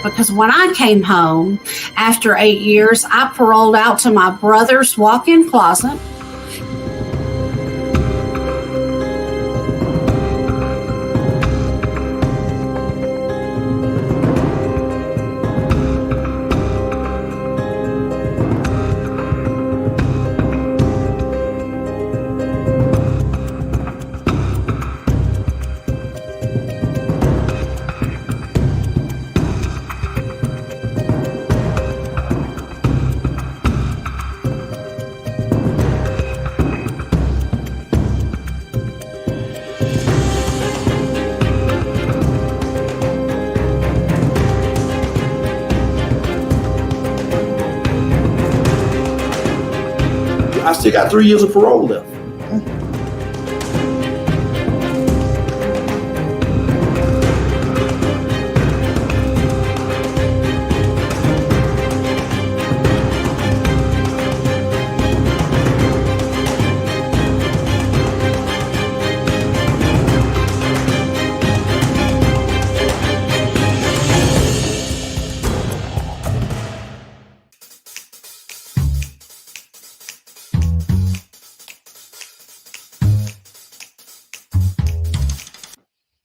because when I came home after 8 years, I paroled out to my brother's walk in closet. I still got 3 years of parole left.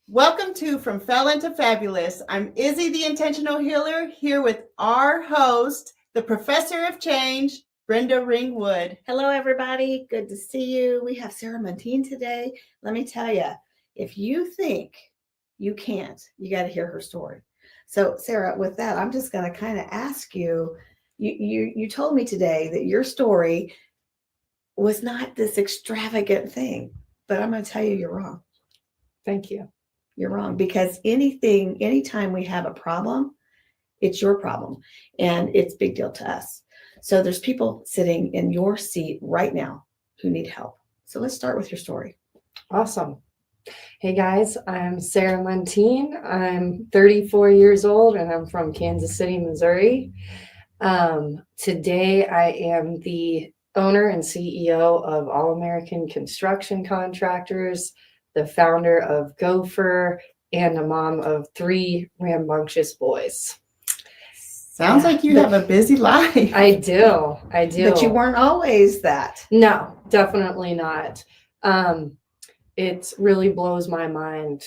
Welcome to From Felon to Fabulous. I'm Izzy, the Intentional Healer, here with our host, the Professor of Change, Brenda Ringwood. Hello, everybody. Good to see you. We have Sarah Muntean today. Let me tell you, if you think you can't, you got to hear her story. So, Sarah, with that, I'm just going to kind of ask you, you told me today that your story was not this extravagant thing, but I'm going to tell you you're wrong. Thank you. You're wrong, because anytime we have a problem, it's your problem and it's a big deal to us. So there's people sitting in your seat right now who need help. So let's start with your story. Awesome. Hey guys, I'm Sarah Muntean. I'm 34 years old and I'm from Kansas City, Missouri. Today I am the owner and CEO of All American Construction Contractors, the founder of Gopher, and a mom of 3 rambunctious boys. Sounds like you have a busy life. I do. But you weren't always that. No, definitely not. It really blows my mind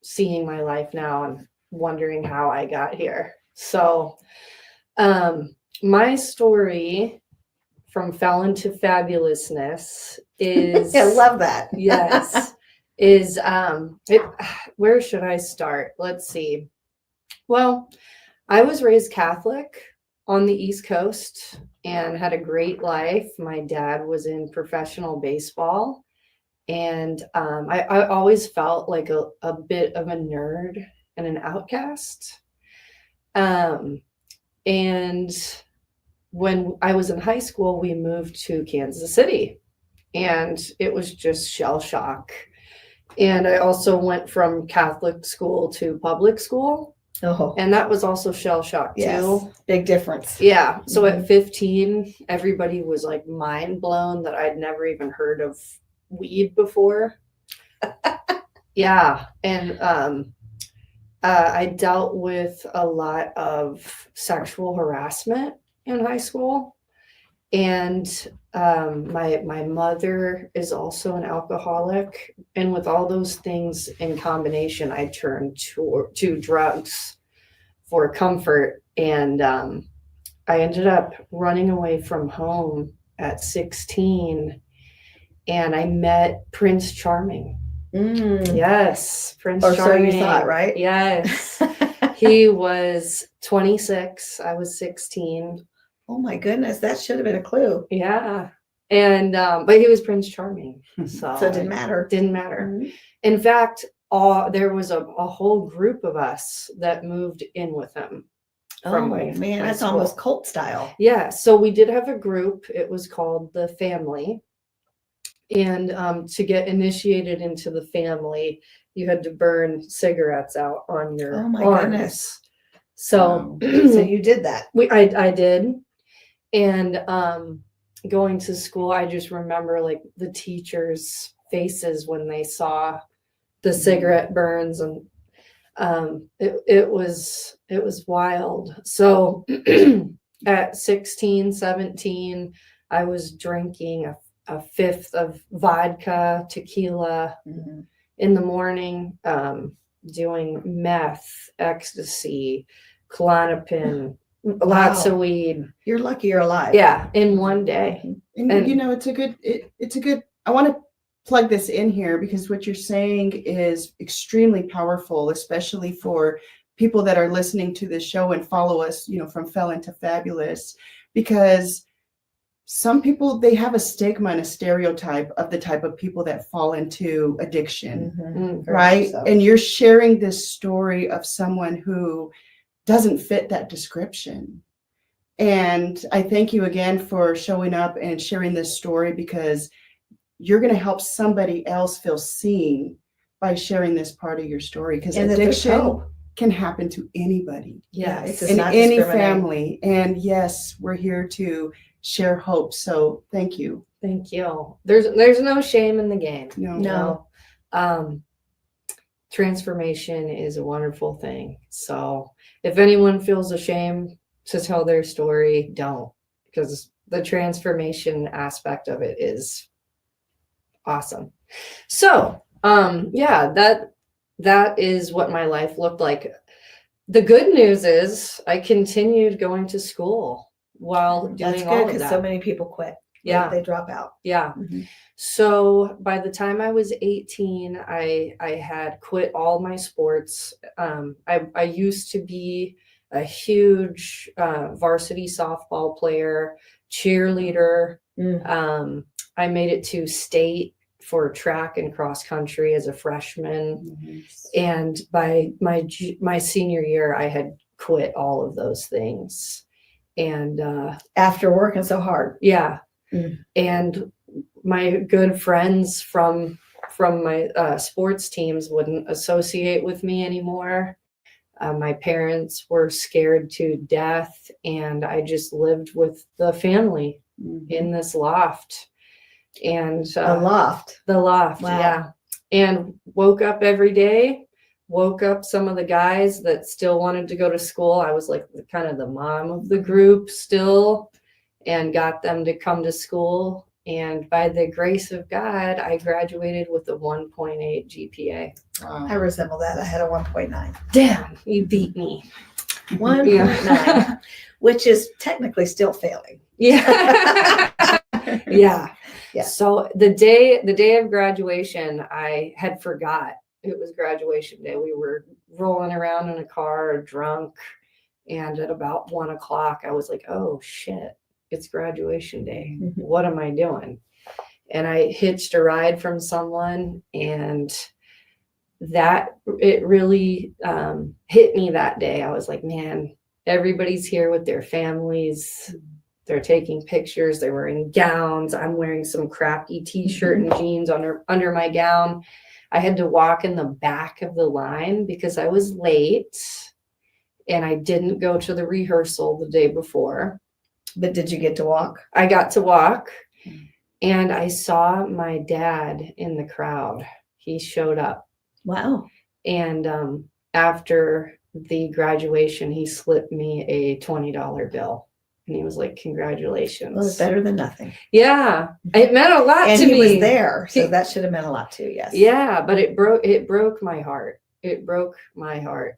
seeing my life now and wondering how I got here. So my story from felon to fabulousness is I love that. Yes. Where should I start? Let's see. Well, I was raised Catholic on the East Coast and had a great life. My dad was in professional baseball, and I always felt like a bit of a nerd and an outcast. And when I was in high school, we moved to Kansas City, and it was just shell shock. And I also went from Catholic school to public school. Oh, And that was also shell shock too. yes. Big difference. Yeah. So at 15, everybody was like mind blown that I'd never even heard of weed before. Yeah. And I dealt with a lot of sexual harassment in high school. And my mother is also an alcoholic. And with all those things in combination, I turned to drugs for comfort. And I ended up running away from home at 16. And I met Prince Charming. Yes, Prince Charming. Or so you thought, right? Yes. He was 26. I was 16. Oh my goodness, that should have been a clue. Yeah. And but he was Prince Charming. So it didn't matter. Didn't matter. Mhm. In fact, there was a whole group of us that moved in with him. Oh my man, that's school. almost cult style. Yeah. So we did have a group. It was called the Family. And to get initiated into the family, you had to burn cigarettes out on your Oh my arms. goodness. So, So you did that. I did. And going to school, I just remember like the teachers' faces when they saw the cigarette burns. And It was wild. So at 16, 17, I was drinking a fifth of vodka, tequila in the morning, doing meth, ecstasy, Klonopin, lots of weed. You're lucky you're alive. Yeah, in one day. And you know, it's a good, I want to plug this in here because what you're saying is extremely powerful, especially for people that are listening to this show and follow us, you know, from Felon to Fabulous, because some people, they have a stigma and a stereotype of the type of people that fall into addiction, right? So. And you're sharing this story of someone who doesn't fit that description. And I thank you again for showing up and sharing this story, because you're going to help somebody else feel seen by sharing this part of your story, because addiction can happen to anybody. Yeah, it's In not any discriminating. family. And yes, we're here to share hope. So thank you. Thank you. There's no shame in the game. No. Transformation is a wonderful thing. So if anyone feels ashamed to tell their story, don't, because the transformation aspect of it is awesome. So that is what my life looked like. The good news is I continued going to school while doing That's all good, of because that. so many people quit. Yeah. They drop out. Yeah. Mhm. So by the time I was 18, I had quit all my sports. I used to be a huge varsity softball player, cheerleader. I made it to state for track and cross country as a freshman. And by my senior year, I had quit all of those things. And After working so hard. yeah. Mm. And my good friends from my sports teams wouldn't associate with me anymore. My parents were scared to death, and I just lived with the family in this loft. And A loft. the loft, Wow. yeah. And woke up every day, woke up some of the guys that still wanted to go to school. I was like kind of the mom of the group still, and got them to come to school. And by the grace of God, I graduated with a 1.8 GPA. Wow. I resemble that. I had a 1.9. Damn, you beat me. 1.9, which is technically still failing. Yeah. Yeah. Yeah. So the day of graduation, I had forgot it was graduation day. We were rolling around in a car drunk. And at about 1 o'clock, I was like, oh shit, it's graduation day. What am I doing? And I hitched a ride from someone, and it really hit me that day. I was like, man, everybody's here with their families. They're taking pictures. They're wearing gowns. I'm wearing some crappy t-shirt and jeans under my gown. I had to walk in the back of the line because I was late, and I didn't go to the rehearsal the day before. But did you get to walk? I got to walk, and I saw my dad in the crowd. He showed up. Wow. And after the graduation, he slipped me a $20 bill. And he was like, congratulations. Well, it's better than nothing. Yeah. It meant a lot And to he me. was there. So He- that should have meant a lot too. Yes. Yeah, but it broke my heart. It broke my heart.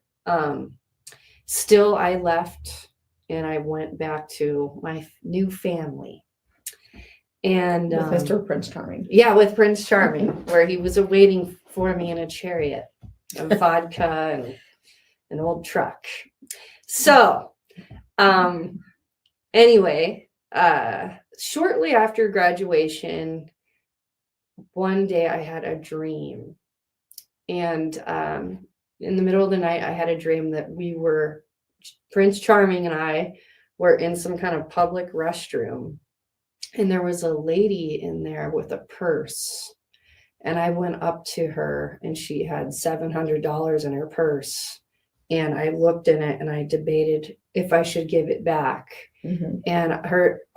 Still, I left and I went back to my new family. And With Mr. Prince Charming. yeah, with Prince Charming, where he was awaiting for me in a chariot of vodka and an old truck. So, anyway, shortly after graduation, one day I had a dream. And in the middle of the night, I had a dream that Prince Charming and I were in some kind of public restroom. And there was a lady in there with a purse. And I went up to her, and she had $700 in her purse. And I looked in it, and I debated if I should give it back. Mm-hmm. And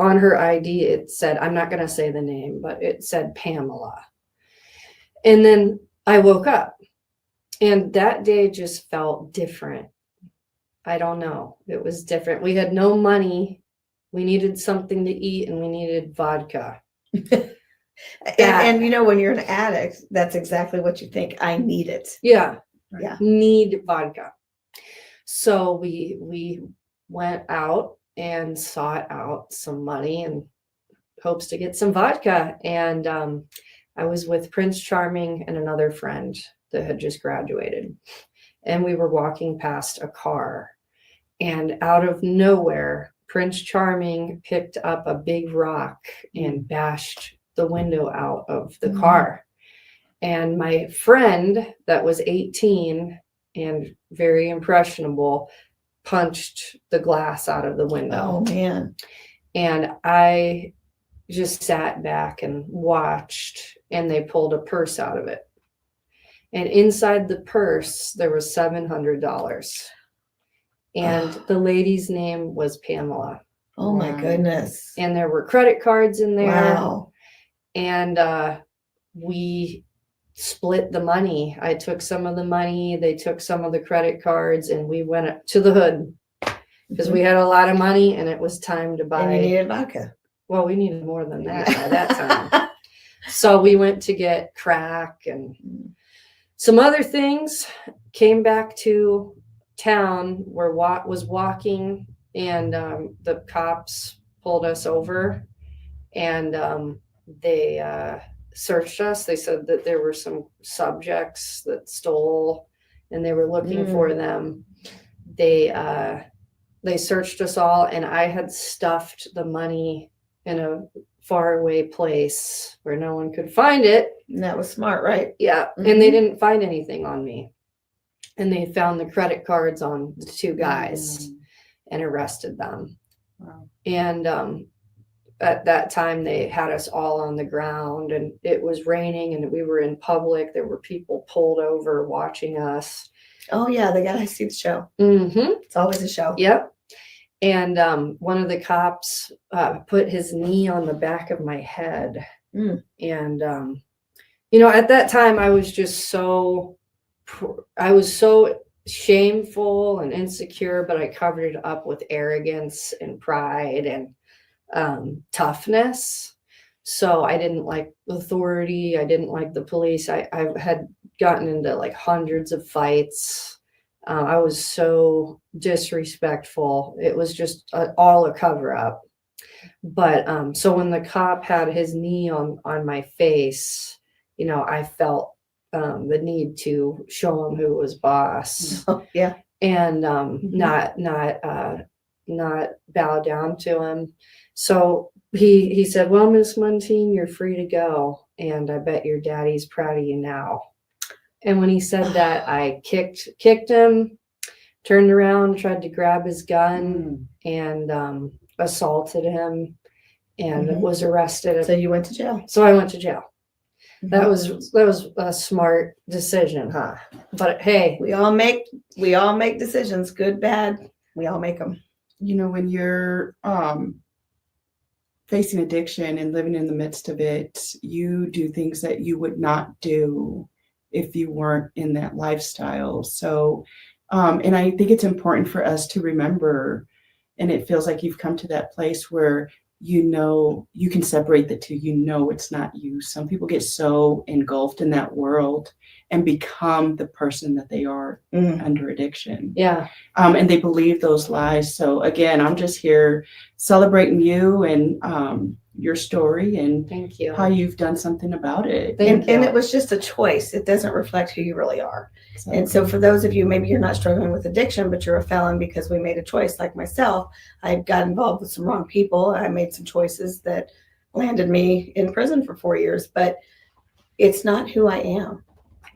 on her ID, it said, I'm not going to say the name, but it said Pamela. And then I woke up, And that day just felt different. I don't know. It was different. We had no money. We needed something to eat and we needed vodka. And you know, when you're an addict, that's exactly what you think. I need it. Yeah. Yeah. Need vodka. So we went out and sought out some money and hopes to get some vodka. And I was with Prince Charming and another friend that had just graduated. And we were walking past a car. And out of nowhere, Prince Charming picked up a big rock and bashed the window out of the car. And my friend that was 18 and very impressionable punched the glass out of the window. Oh, man. And I just sat back and watched, and they pulled a purse out of it. And inside the purse, there was $700. And the lady's name was Pamela. Oh, my goodness. And there were credit cards in there. Wow. And we split the money. I took some of the money, they took some of the credit cards, and we went to the hood because we had a lot of money and it was time to buy. And you needed vodka. Well, we needed more than that by that time. So we went to get crack and some other things, came back to town where was walking, and the cops pulled us over, and they searched us. They said that there were some subjects that stole and they were looking for them. They searched us all, and I had stuffed the money in a faraway place where no one could find it. And that was smart, right? Yeah. And they didn't find anything on me. And they found the credit cards on the two guys and arrested them. Wow. And at that time, they had us all on the ground, and it was raining and we were in public. There were people pulled over watching us. Oh, yeah. They got to see the show. Mm-hmm. It's always a show. Yep. And one of the cops put his knee on the back of my head. And, you know, at that time, I was just so shameful and insecure, but I covered it up with arrogance and pride and toughness. So I didn't like authority. I didn't like the police. I had gotten into like hundreds of fights. I was so disrespectful. It was just all a cover up. But so when the cop had his knee on my face, you know, I felt the need to show him who was boss. Oh, yeah. And not bow down to him. So he said, "Well, Miss Muntean, you're free to go. And I bet your daddy's proud of you now." And when he said that, I kicked him, turned around, tried to grab his gun, and assaulted him, and was arrested. So you went to jail. So I went to jail. That was a smart decision, huh? But hey, We all make decisions, good, bad. We all make them. You know, when you're facing addiction and living in the midst of it, you do things that you would not do if you weren't in that lifestyle. So, and I think it's important for us to remember, and it feels like you've come to that place where you know you can separate the two. You know it's not you. Some people get so engulfed in that world and become the person that they are under addiction. yeah. And they believe those lies. So again, I'm just here celebrating you and your story and Thank you. how you've done something about it. Thank And you. it was just a choice. It doesn't reflect who you really are. So, And so for those of you, maybe you're not struggling with addiction, but you're a felon because we made a choice. Like myself, I got involved with some wrong people. I made some choices that landed me in prison for 4 years, but it's not who I am.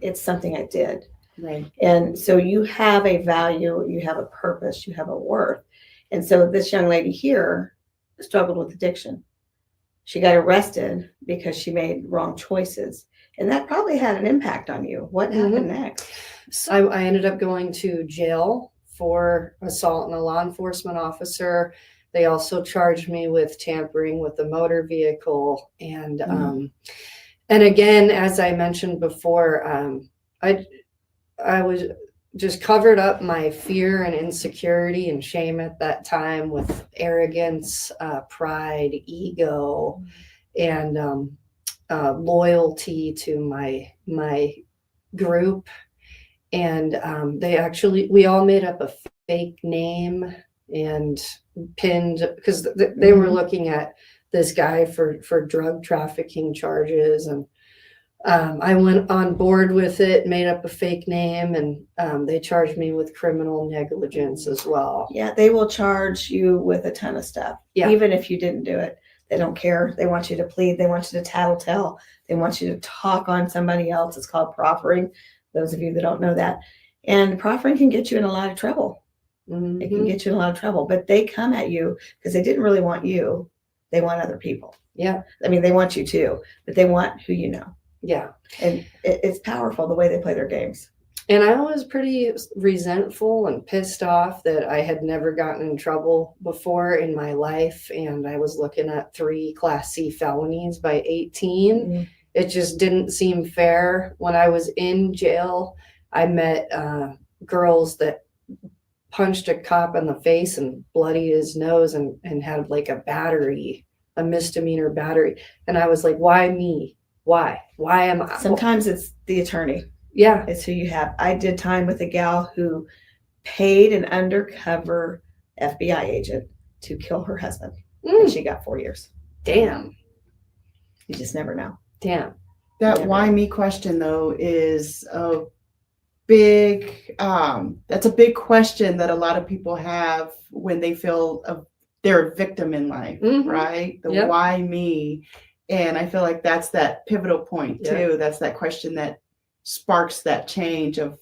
It's something I did. right. And so you have a value, you have a purpose, you have a worth. And so this young lady here struggled with addiction. She got arrested because she made wrong choices. And that probably had an impact on you. What happened next? So I ended up going to jail for assault on a law enforcement officer. They also charged me with tampering with a motor vehicle. And again, as I mentioned before, was just covered up my fear and insecurity and shame at that time with arrogance, pride, ego, and loyalty to my group. And we all made up a fake name and pinned, because they were looking at this guy for drug trafficking charges, and I went on board with it, made up a fake name, and they charged me with criminal negligence as well. Yeah, they will charge you with a ton of stuff, even if you didn't do it. They don't care. They want you to plead. They want you to tattletale. They want you to talk on somebody else. It's called proffering. Those of you that don't know that. And proffering can get you in a lot of trouble. It can get you in a lot of trouble, but they come at you because they didn't really want you. They want other people. Yeah. I mean, they want you too, but they want who you know. Yeah. And it's powerful the way they play their games. And I was pretty resentful and pissed off that I had never gotten in trouble before in my life. And I was looking at 3 Class C felonies by 18. It just didn't seem fair. When I was in jail, I met girls that punched a cop in the face and bloodied his nose and had like a misdemeanor battery. And I was like, why me? Why am I? Sometimes it's the attorney. Yeah. It's who you have. I did time with a gal who paid an undercover FBI agent to kill her husband. And she got 4 years. Damn. You just never know. Damn. That why me question though is a big that's a big question that a lot of people have when they feel they're a victim in life, right? The why me. And I feel like that's that pivotal point too. That's that question that sparks that change of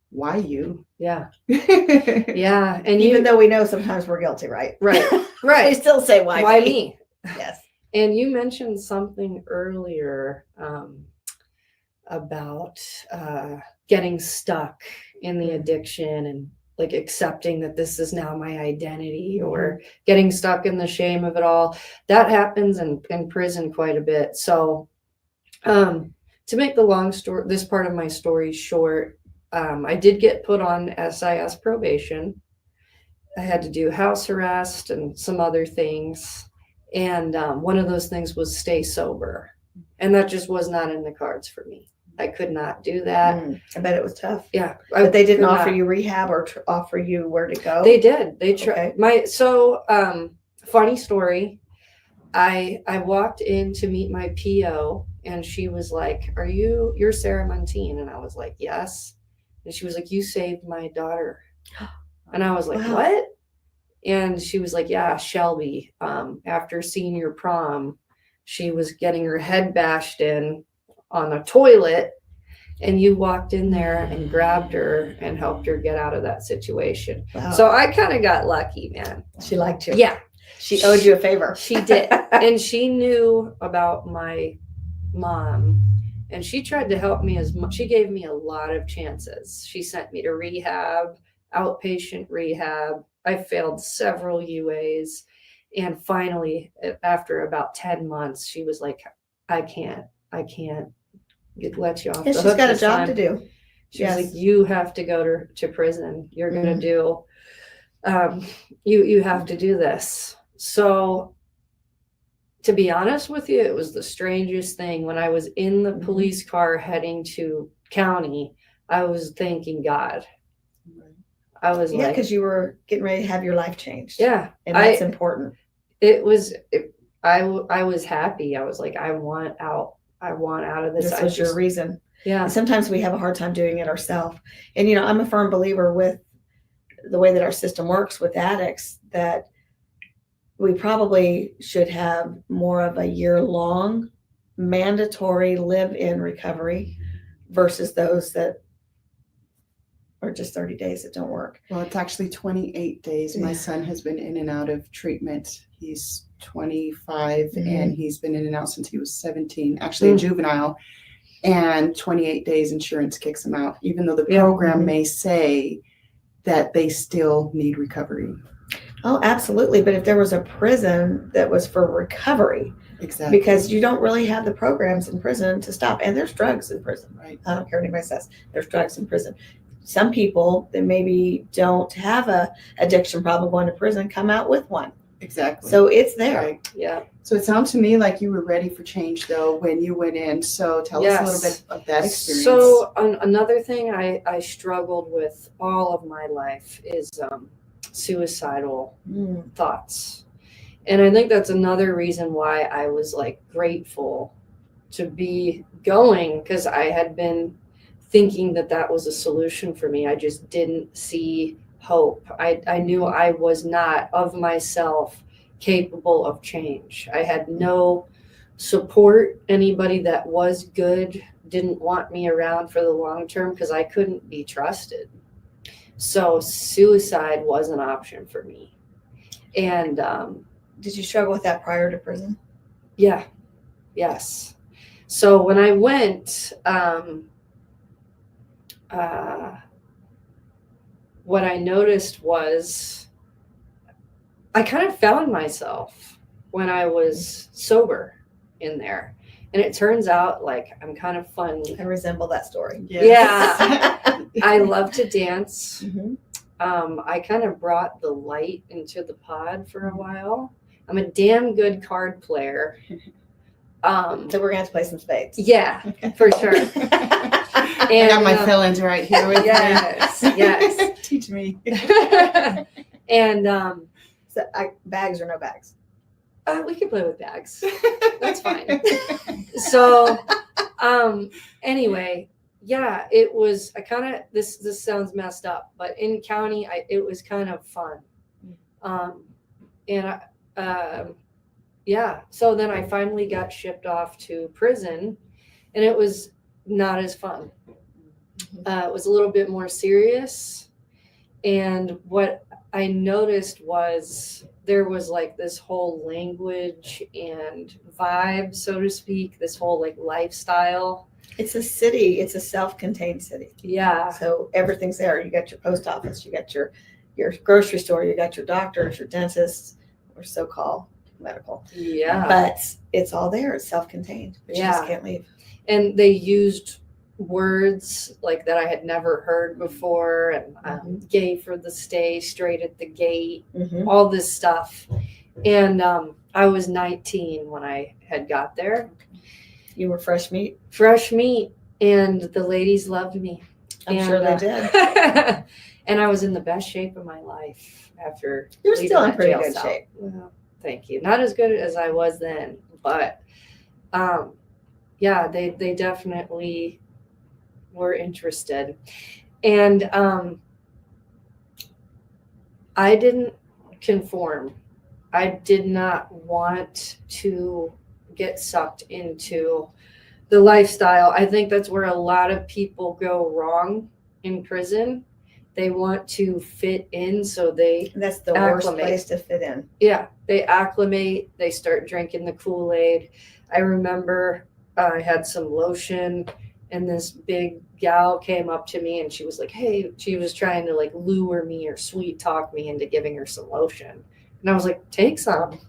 why you. Yeah. Yeah. And even though we know sometimes we're guilty, right? Right. They still say why me? Yes. And you mentioned something earlier about getting stuck in the addiction and like accepting that this is now my identity, or getting stuck in the shame of it all. That happens in prison quite a bit. So to make this part of my story short, I did get put on SIS probation. I had to do house arrest and some other things. And one of those things was stay sober. And that just was not in the cards for me. I could not do that. I bet it was tough. Yeah. But they didn't offer you rehab or offer you where to go? They did. They tried. Funny story. I walked in to meet my PO and she was like, you're Sarah Muntean? And I was like, yes. And she was like, you saved my daughter. And I was like, what? And she was like, yeah, Shelby, after senior prom, she was getting her head bashed in on a toilet, and you walked in there and grabbed her and helped her get out of that situation. Wow. So I kind of got lucky, man. She liked you. Yeah. She owed you a favor. She did. And she knew about my mom, and she tried to help me as much. She gave me a lot of chances. She sent me to rehab, outpatient rehab. I failed several UAs. And finally, after about 10 months, she was like, I can't let you off the hook. She's got a job to do. She was like, you have to go to prison. You're going to do, you have to do this. So to be honest with you, it was the strangest thing. When I was in the police car heading to county, I was thanking God. I was like, because you were getting ready to have your life changed. Yeah. And that's important. I was happy. I was like, I want out of this. This was your reason. Yeah. And sometimes we have a hard time doing it ourselves. And, I'm a firm believer with the way that our system works with addicts, that we probably should have more of a year-long mandatory live-in recovery versus those that are just 30 days that don't work. Well, it's actually 28 days. My son has been in and out of treatment. He's 25 and he's been in and out since he was 17, actually a juvenile, and 28 days insurance kicks him out, even though the program may say that they still need recovery. Oh, absolutely. But if there was a prison that was for recovery, Exactly. because you don't really have the programs in prison to stop. And there's drugs in prison. Right. I don't care what anybody says. There's drugs in prison. Some people that maybe don't have a addiction problem going to prison come out with one. Exactly. So it's there. Right. Yeah. So it sounds to me like you were ready for change though when you went in. So tell us a little bit of that experience. So another thing I struggled with all of my life is suicidal thoughts. And I think that's another reason why I was like grateful to be going, because I had been thinking that was a solution for me. I just didn't see hope. I knew I was not of myself capable of change. I had no support. Anybody that was good didn't want me around for the long term because I couldn't be trusted. So suicide was an option for me. And Did you struggle with that prior to prison? yeah, yes. So when I went, what I noticed was I kind of found myself when I was sober in there. And it turns out like I'm kind of funny. I resemble that story. Yeah. I love to dance. Mhm. I kind of brought the light into the pod for a while. I'm a damn good card player. So we're gonna have to play some spades. Yeah, for sure. I got my felons right here with Yes, me. yes. Teach me. And So bags or no bags? we could play with bags. That's fine. So anyway, yeah, it was I kind of this sounds messed up, but in county it was kind of fun. And yeah, so then I finally got shipped off to prison, and it was not as fun. It was a little bit more serious. And what I noticed was there was like this whole language and vibe, so to speak, this whole like lifestyle. It's a city. It's a self-contained city. Yeah. So everything's there. You got your post office. You got your grocery store. You got your doctors, your dentists, or so-called medical. Yeah. But it's all there. It's self-contained. But you Yeah. just can't leave. And they used words like that I had never heard before, and gay for the stay, straight at the gate, Mm-hmm. all this stuff. And I was 19 when I had got there. You were fresh meat. Fresh meat, and the ladies loved me. I'm And, sure they did. And I was in the best shape of my life after You're leaving still in that pretty jail good cell. shape. Well, thank you. Not as good as I was then, but yeah, they definitely were interested. And I didn't conform. I did not want to get sucked into the lifestyle. I think that's where a lot of people go wrong in prison. They want to fit in, so they That's the worst Acclimate. place to fit in. they acclimate, they start drinking the Kool-Aid. I remember I had some lotion, and this big gal came up to me and she was like, hey, she was trying to like lure me or sweet talk me into giving her some lotion. And I was like, take some.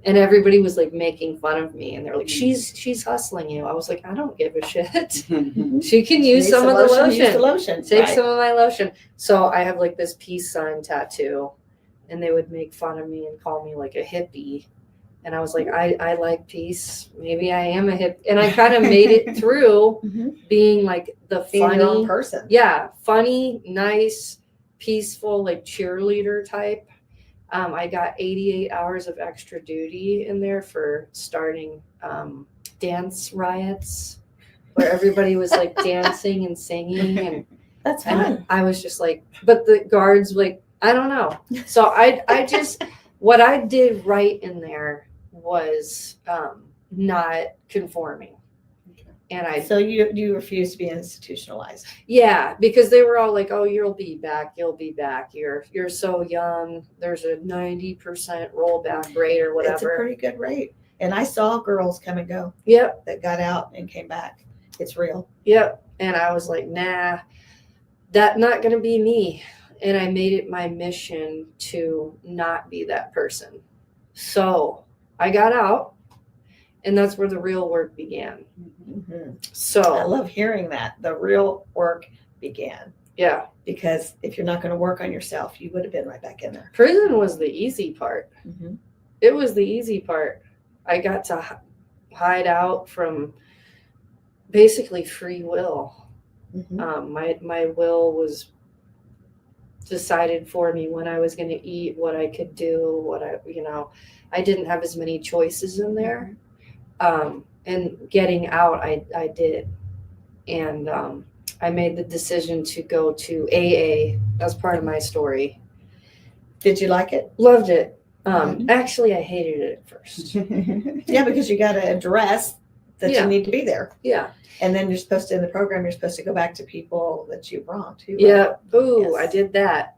And everybody was like making fun of me, and they're like, she's hustling you. I was like, I don't give a shit. She can use Need some of the Use the lotion. lotion. Take Right. some of my lotion. So I have like this peace sign tattoo, and they would make fun of me and call me like a hippie. And I was like, I like peace. Maybe I am a hippie. And I kind of made it through Mhm. being like the Being your own funny, person. yeah, funny, nice, peaceful, like cheerleader type. I got 88 hours of extra duty in there for starting dance riots where everybody was like dancing and singing, and That's fun. I was just like, but the guards like, I don't know. So I just, what I did right in there was not conforming. And So you refuse to be institutionalized. yeah, because they were all like, oh, you'll be back. You're so young. There's a 90% rollback rate or It's a whatever. pretty good rate. And I saw girls come and go Yep. that got out and came back. It's real. Yep. And I was like, nah, that's not going to be me. And I made it my mission to not be that person. So I got out, And that's where the real work began. Mhm. I So, love hearing that. The real work began. yeah, Because if you're not going to work on yourself, you would have been right back in there. prison was the easy part. Mhm. It was the easy part. I got to hide out from basically free will. Mhm. My will was decided for me when I was going to eat, what I could do, I didn't have as many choices in there. And getting out, I did. And I made the decision to go to AA. That's part of my story. Did you like it? Loved it. Actually, I hated it at first. Yeah, because you got to address that Yeah. you need to be there. Yeah. And then you're supposed to, in the program, you're supposed to go back to people that you wronged too. Right? Yeah. Ooh, Yes. I did that.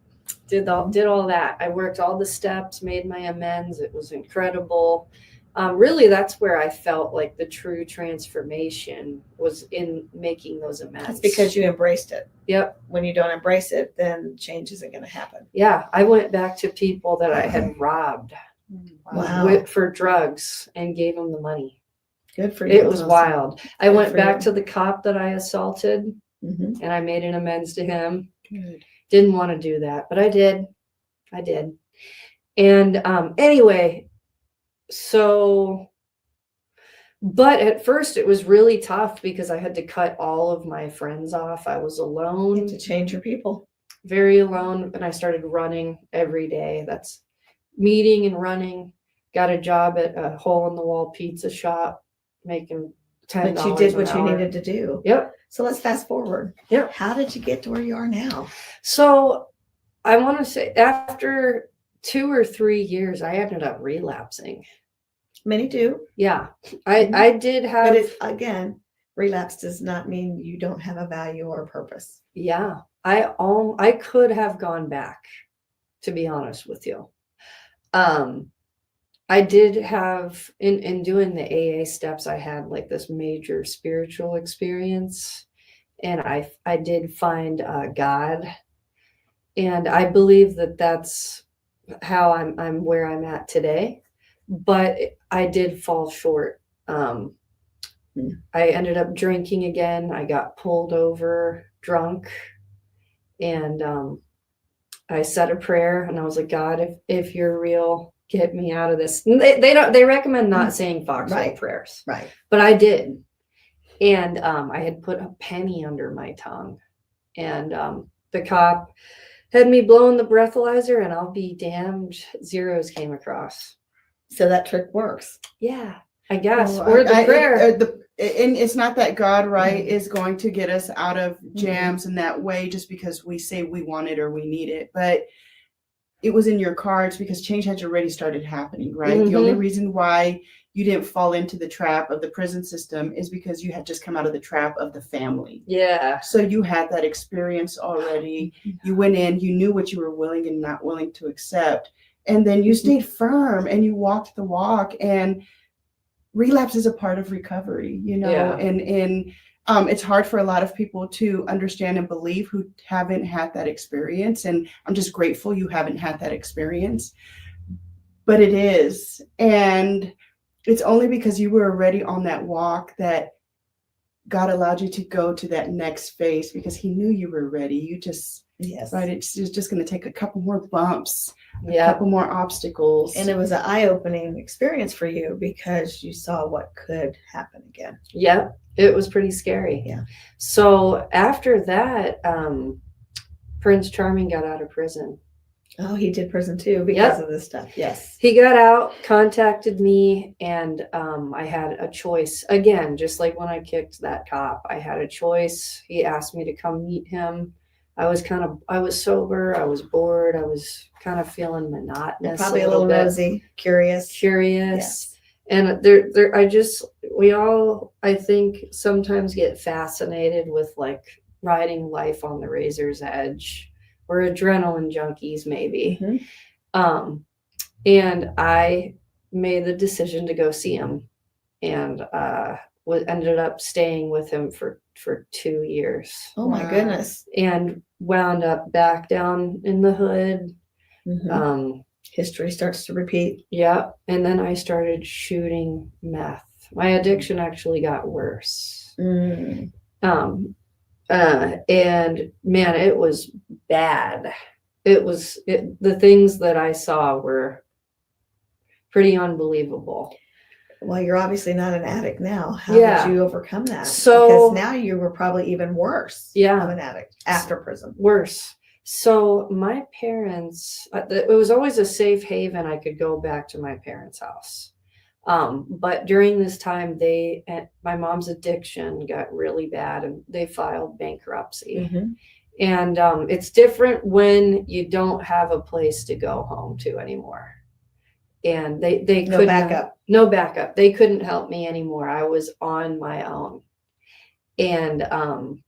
Did all that. I worked all the steps, made my amends. It was incredible. Really, that's where I felt like the true transformation was in making those amends. That's because you embraced it. Yep. When you don't embrace it, then change isn't going to happen. Yeah. I went back to people that I had robbed Wow. for drugs and gave them the money. Good for you. It was wild. I Good went for back you. to the cop that I assaulted Mhm. and I made an amends to him. Good. Didn't want to do that, but I did. And anyway, but at first it was really tough because I had to cut all of my friends off. I was You alone, have to change your people. very alone, and I started running every day. That's meeting and running. Got a job at a hole-in-the-wall pizza shop, making $10 But you did an what you hour. needed to do. Yep. So let's fast forward. Yep. How did you get to where you are now? So I want to say after 2 or 3 years, I ended up relapsing. Many do. Yeah, Mhm. I did have. But again, relapse does not mean you don't have a value or a purpose. Yeah, I could have gone back, to be honest with you. I did have in doing the AA steps, I had like this major spiritual experience, and I did find God, and I believe that that's how I'm where I'm at today. But I did fall short. I ended up drinking again. I got pulled over drunk, and I said a prayer, and I was like, God, if you're real, get me out of this. And they recommend not saying foxhole Right. prayers, Right. but I did, and I had put a penny under my tongue, and the cop had me blowing the breathalyzer, and I'll be damned, zeros came across. So that trick works. Yeah, I guess. Well, Or the prayer. And it's not that God, right, is going to get us out of jams in that way just because we say we want it or we need it. But it was in your cards because change had already started happening, right? The only reason why you didn't fall into the trap of the prison system is because you had just come out of the trap of the family. Yeah. So you had that experience already. You went in, you knew what you were willing and not willing to accept. And then you stayed firm and you walked the walk, and relapse is a part of recovery, Yeah. and it's hard for a lot of people to understand and believe who haven't had that experience. And I'm just grateful you haven't had that experience, but it is. And it's only because you were already on that walk that God allowed you to go to that next phase, because he knew you were ready. You just, Yes. right. It's just going to take a couple more bumps, a Yeah. couple more obstacles. And it was an eye-opening experience for you because you saw what could happen again. Yeah. It was pretty scary. Yeah. So after that, Prince Charming got out of prison. Oh, he did prison too because of this stuff. Yes. He got out, contacted me, and I had a choice. Again, just like when I kicked that cop, I had a choice. He asked me to come meet him. I was sober. I was bored. I was kind of feeling monotonous. Probably a little bit. nosy, curious. Curious. And we all, I think, sometimes get fascinated with like riding life on the razor's edge. We're adrenaline junkies, maybe. Mhm. And I made the decision to go see him, and ended up staying with him for 2 years, Oh my Wow. goodness. and wound up back down in the hood. Mhm. History starts to repeat. Yeah. And then I started shooting meth. My addiction actually got worse. Mm. And man, it was bad. The things that I saw were pretty unbelievable. Well, you're obviously not an addict now. How Yeah. did you overcome that? So- because now you were probably even worse Yeah. of an addict after prison. Worse. So my parents, it was always a safe haven. I could go back to my parents' house. But during this time, my mom's addiction got really bad and they filed bankruptcy. Mhm. And it's different when you don't have a place to go home to anymore. And they No couldn't, backup. no backup. They couldn't help me anymore. I was on my own. And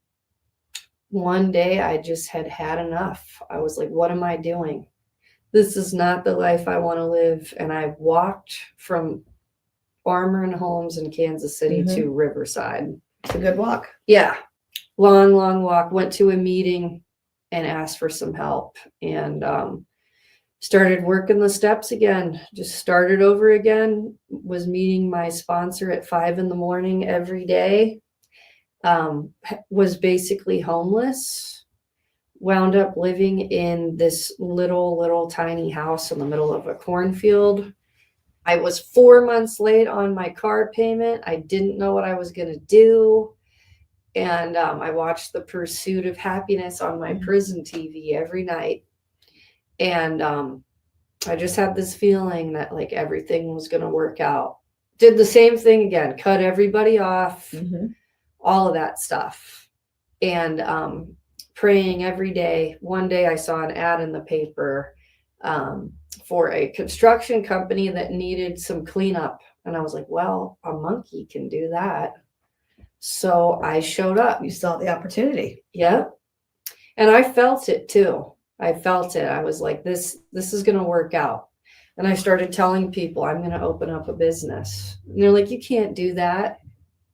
one day I just had enough. I was like, what am I doing? This is not the life I want to live. And I walked from Farmer and Homes in Kansas City Mhm. to Riverside. It's a good walk. Yeah. Long, long walk. Went to a meeting and asked for some help and started working the steps again. Just started over again. Was meeting my sponsor at 5 a.m. every day. Was basically homeless. Wound up living in this little tiny house in the middle of a cornfield. I was 4 months late on my car payment. I didn't know what I was going to do. And I watched The Pursuit of Happiness on my prison TV every night. And I just had this feeling that like everything was going to work out. Did the same thing again, cut everybody off, all of that stuff. And praying every day. One day I saw an ad in the paper for a construction company that needed some cleanup. And I was like, well, a monkey can do that. So I showed up. You saw the opportunity. Yep. And I felt it too. I felt it. I was like, this is going to work out. And I started telling people I'm going to open up a business. And they're like, you can't do that.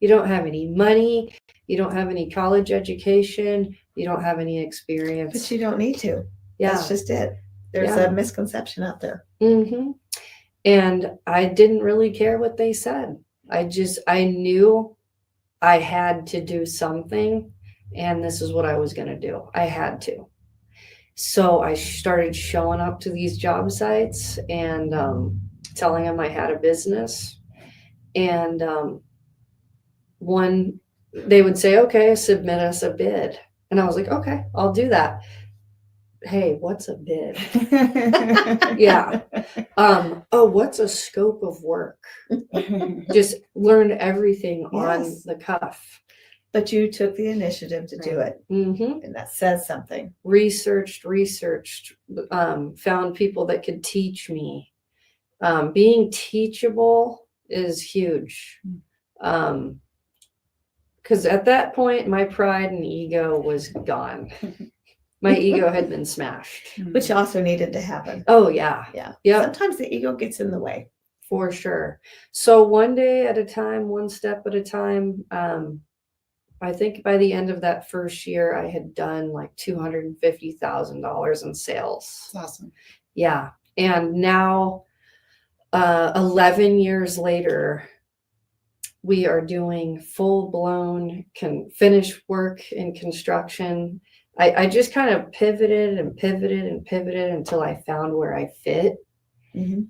You don't have any money. You don't have any college education. You don't have any experience. But you don't need to. Yeah. That's just it. There's Yeah. a misconception out there. Mm-hmm. And I didn't really care what they said. I knew I had to do something, and this is what I was going to do. I had to. So I started showing up to these job sites and telling them I had a business. And they would say, okay, submit us a bid. And I was like, okay, I'll do that. Hey, what's a bid? Yeah. What's a scope of work? Just learned everying on Yes. the cuff. But you took the initiative to do it. Mm-hmm. And that says something. Researched, found people that could teach me. Being teachable is huge. Because at that point, my pride and ego was gone. My ego had been smashed. Which also needed to happen. Oh, yeah. Yeah. Yep. Sometimes the ego gets in the way. For sure. So one day at a time, one step at a time. I think by the end of that first year, I had done like $250,000 in sales. That's awesome. Yeah. And now, 11 years later, we are doing full-blown finished work in construction. I just kind of pivoted until I found where I fit,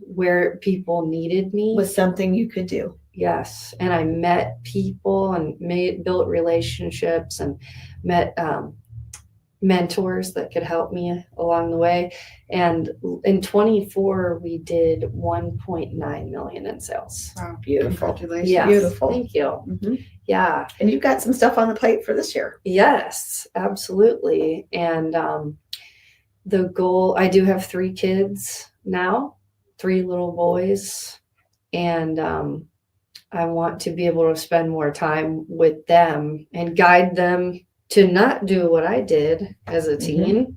where people needed me. Was something you could do. Yes. And I met people and built relationships and met mentors that could help me along the way. And in 24, we did 1.9 million in sales. Wow. Beautiful. Congratulations. Yes. Beautiful. Thank you. Mhm. Yeah. And you've got some stuff on the plate for this year. Yes, absolutely. And the goal, I do have 3 kids now, 3 little boys. And I want to be able to spend more time with them and guide them to not do what I did as a teen.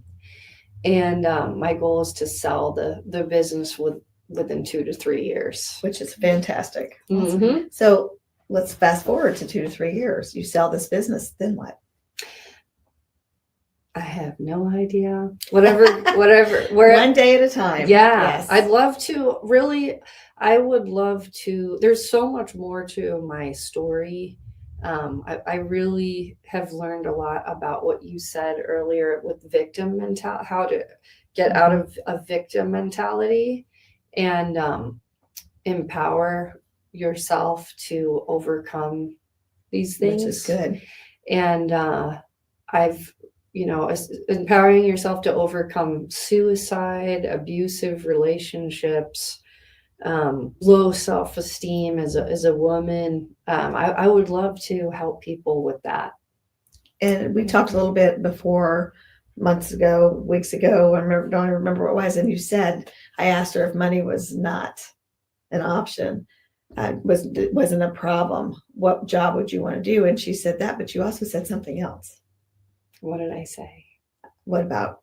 And my goal is to sell the business within 2 to 3 years. Which is fantastic. Mm-hmm. So let's fast forward to 2 to 3 years. You sell this business, then what? I have no idea. Whatever. Where One day at a time. Yeah, Yes. I'd love to really. I would love to. There's so much more to my story. I really have learned a lot about what you said earlier with victim mentality, how to get out of a victim mentality and empower yourself to overcome these things. Which is good. And I've, empowering yourself to overcome suicide, abusive relationships, low self-esteem as a woman. I would love to help people with that. And we talked a little bit before, months ago, weeks ago. Don't even remember what it was. And you said, I asked her if money was not an option, wasn't a problem. What job would you want to do? And she said that, but you also said something else. What did I say? What about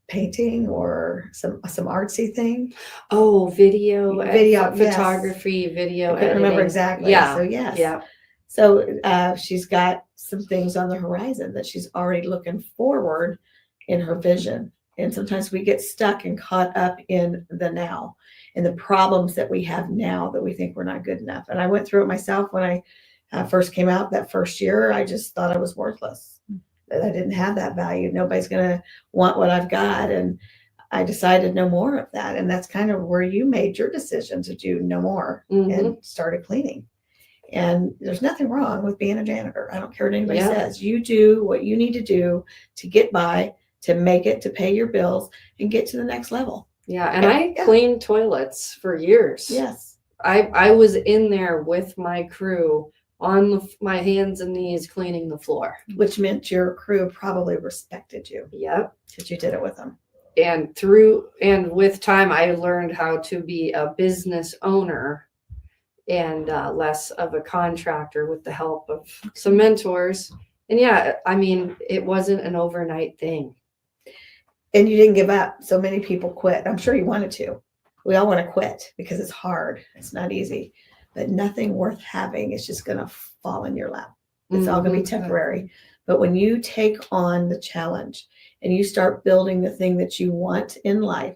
painting or some artsy thing? Oh, video, yes. photography, video. I can't remember exactly. Yeah. So yes. Yeah. So she's got some things on the horizon that she's already looking forward in her vision. And sometimes we get stuck and caught up in the now and the problems that we have now that we think we're not good enough. And I went through it myself when I first came out that first year. I just thought I was worthless, that I didn't have that value. Nobody's going to want what I've got. And I decided no more of that. And that's kind of where you made your decision to do no more and started cleaning. And there's nothing wrong with being a janitor. I don't care what anybody says. You do what you need to do to get by, to make it, to pay your bills and get to the next level. Yeah. And I cleaned toilets for years. Yes. I was in there with my crew on my hands and knees cleaning the floor. Which meant your crew probably respected you. Yep. Because you did it with them. And with time, I learned how to be a business owner and less of a contractor with the help of some mentors. And it wasn't an overnight thing. And you didn't give up. So many people quit. I'm sure you wanted to. We all want to quit because it's hard. It's not easy. But nothing worth having is just going to fall in your lap. It's all going to be temporary. But when you take on the challenge and you start building the thing that you want in life,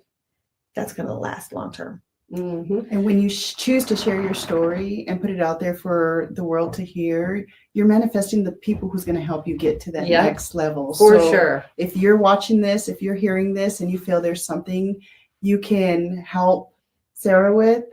that's going to last long term. And when you choose to share your story and put it out there for the world to hear, you're manifesting the people who's going to help you get to that next level. For sure. If you're watching this, if you're hearing this and you feel there's something you can help Sarah with,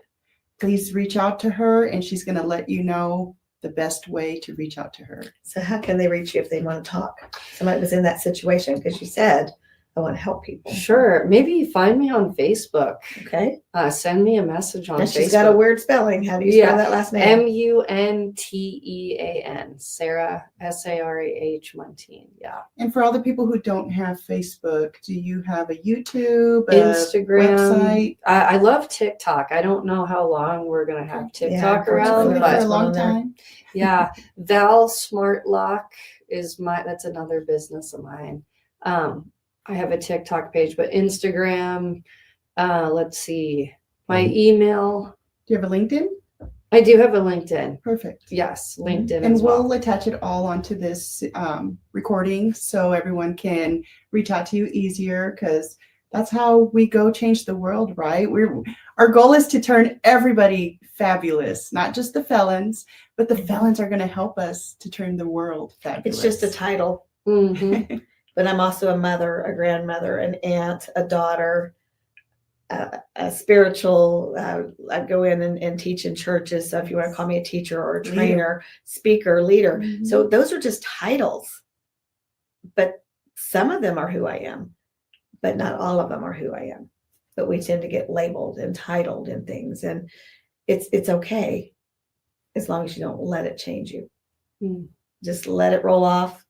please reach out to her and she's going to let you know the best way to reach out to her. So how can they reach you if they want to talk? Somebody was in that situation because you said, I want to help people. Sure. Maybe find me on Facebook. Okay. Send me a message on And Facebook. she's got a weird spelling. How do you spell that last name? Muntean. Sarah, Sarah Muntean. Yeah. And for all the people who don't have Facebook, do you have a YouTube, Instagram, website? I love TikTok. I don't know how long we're going to have TikTok around, For but a long time. yeah. Val Smart Lock that's another business of mine. I have a TikTok page, but Instagram, let's see, my email. Do you have a LinkedIn? I do have a LinkedIn. Perfect. Yes, LinkedIn And as well. we'll attach it all onto this recording so everyone can reach out to you easier, because that's how we go change the world, right? Our goal is to turn everybody fabulous, not just the felons, but the felons are going to help us to turn the world fabulous. It's just a title. But I'm also a mother, a grandmother, an aunt, a daughter, a spiritual. I go in and teach in churches. So if you want to call me a teacher or a trainer, speaker, leader. So those are just titles. But some of them are who I am, but not all of them are who I am. But we tend to get labeled and titled and things. And it's okay as long as you don't let it change you. Just let it roll off.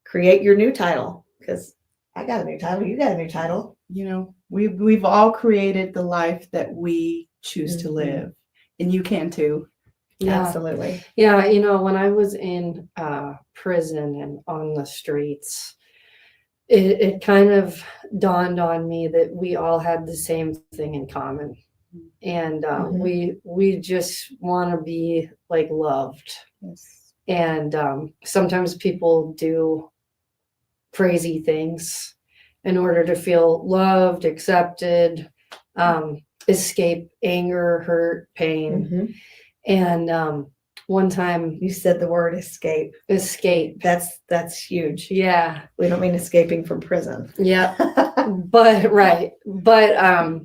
Create your new title. Because I got a new title. You got a new title. You know, we've all created the life that we choose to live, and you can too. Yeah. Absolutely. Yeah, when I was in prison and on the streets, it kind of dawned on me that we all had the same thing in common, and we just want to be like loved. Yes. And sometimes people do crazy things in order to feel loved, accepted, escape anger, hurt, pain. Mhm. And one time, You said the word escape. escape. That's huge. Yeah. We don't mean escaping from prison. Yeah. But right. But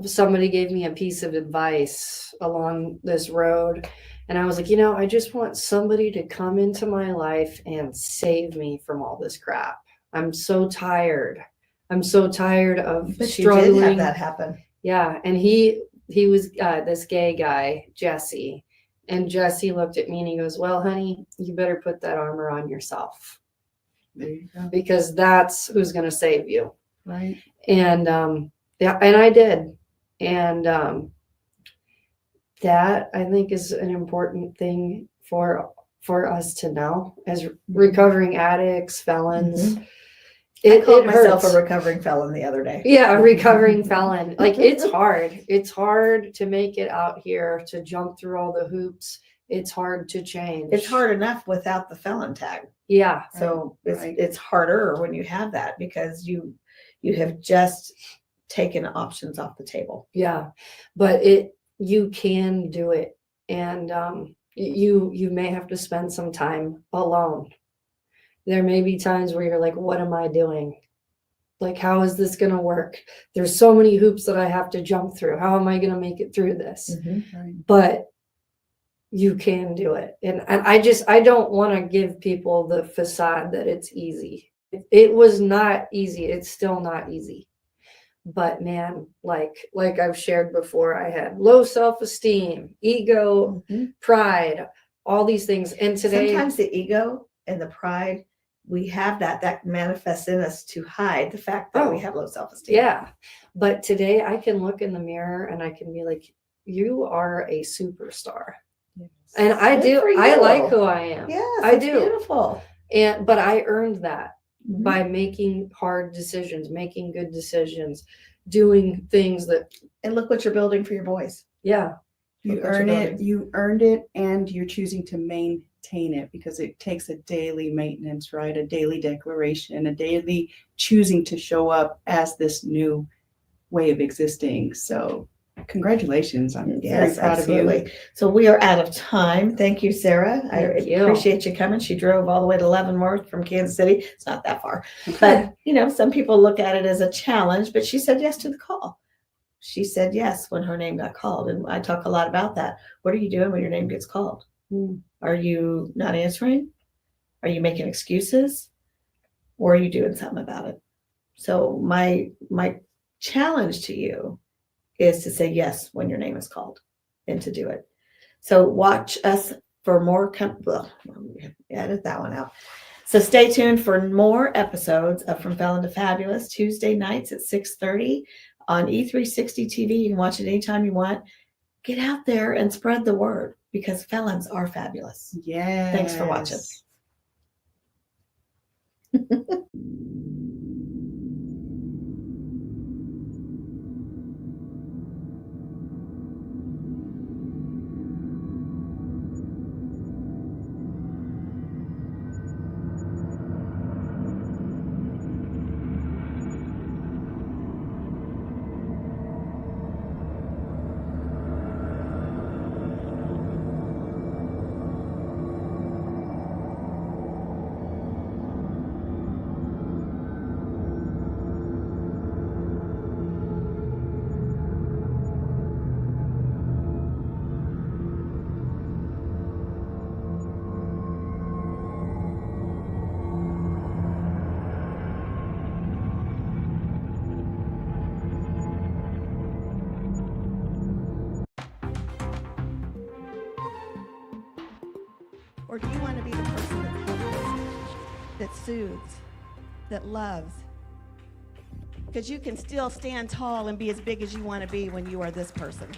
somebody gave me a piece of advice along this road, and I was like, I just want somebody to come into my life and save me from all this crap. I'm so tired. I'm so tired of But struggling. you did have that happen. Yeah, and he was this gay guy, Jesse, and Jesse looked at me and he goes, "Well, honey, you better put that armor on yourself, There you go. because that's who's going to save you." Right. And yeah, and I did. And that, I think, is an important thing for us to know as recovering addicts, felons. I called myself hurts. a recovering felon the other day. Yeah, a recovering felon. Like, it's hard. It's hard to make it out here, to jump through all the hoops. It's hard to change. It's hard enough without the felon tag. Yeah. So Right. it's harder when you have that, because you have just taken options off the table. Yeah. But you can do it. And you may have to spend some time alone. There may be times where you're like, what am I doing? Like, how is this going to work? There's so many hoops that I have to jump through. How am I going to make it through this? Right. But you can do it. And I don't want to give people the facade that it's easy. It was not easy. It's still not easy. But man, like I've shared before, I had low self-esteem, ego, pride, all these things. And today, Sometimes the ego and the pride, we have that manifests in us to hide the fact that we have low self-esteem. yeah. But today I can look in the mirror and I can be like, you are a superstar. Yes. And I Good for I you. like who I am. Yes, I it's do. beautiful. But I earned that Mhm. by making hard decisions, making good decisions, doing things that, And look what you're building for your boys. yeah. You Look what you're earn it, building. you earned it, and you're choosing to maintain it, because it takes a daily maintenance, right? A daily declaration, a daily choosing to show up as this new way of existing. So congratulations. I'm very Yes, proud of you. absolutely. So we are out of time. Thank you, Sarah. I Thank you. appreciate you coming. She drove all the way to Leavenworth from Kansas City. It's not that far. But, some people look at it as a challenge, but she said yes to the call. She said yes when her name got called. And I talk a lot about that. What are you doing when your name gets called? Are you not answering? Are you making excuses? Or are you doing something about it? So my challenge to you is to say yes when your name is called and to do it. So watch us for more. Edit that one out. So stay tuned for more episodes of From Felon to Fabulous, Tuesday nights at 6:30 on E360 TV. You can watch it anytime you want. Get out there and spread the word, because felons are fabulous. Yes. Thanks for watching. Or do you want to be the person that uplifts, that soothes, that loves? Because you can still stand tall and be as big as you want to be when you are this person.